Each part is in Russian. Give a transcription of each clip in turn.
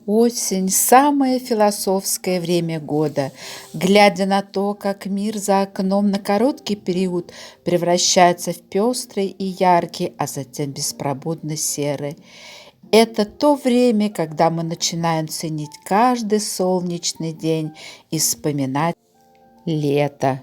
Осень – самое философское время года. Глядя на то, как мир за окном на короткий период превращается в пестрый и яркий, а затем беспробудно серый. Это то время, когда мы начинаем ценить каждый солнечный день и вспоминать лето.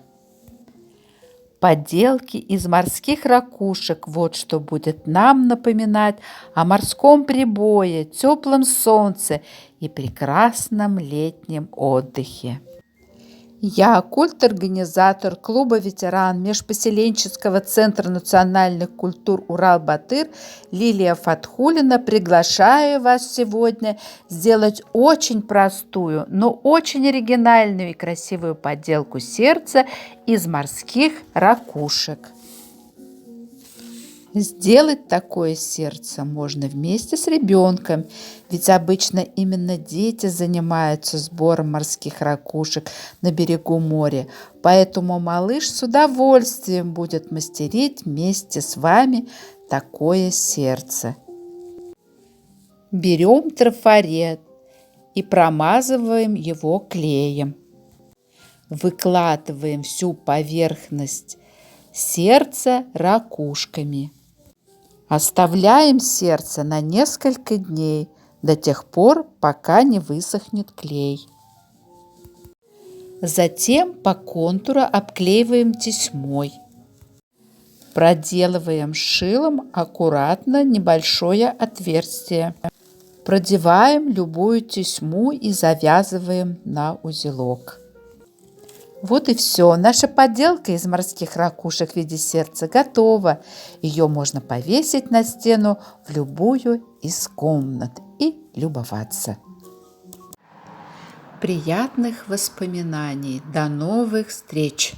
Поделки из морских ракушек – вот что будет нам напоминать о морском прибое, теплом солнце и прекрасном летнем отдыхе. Я, культ-организатор клуба ветеран Межпоселенческого центра национальных культур «Урал-Батыр» Лилия Фатхулина, приглашаю вас сегодня сделать очень простую, но очень оригинальную и красивую поделку сердца из морских ракушек. Сделать такое сердце можно вместе с ребенком, ведь обычно именно дети занимаются сбором морских ракушек на берегу моря, поэтому малыш с удовольствием будет мастерить вместе с вами такое сердце. Берем трафарет и промазываем его клеем. Выкладываем всю поверхность сердца ракушками. Оставляем сердце на несколько дней, до тех пор, пока не высохнет клей. Затем по контуру обклеиваем тесьмой. Проделываем шилом аккуратно небольшое отверстие. Продеваем любую тесьму и завязываем на узелок. Вот и все. Наша поделка из морских ракушек в виде сердца готова. Ее можно повесить на стену в любую из комнат и любоваться. Приятных воспоминаний. До новых встреч!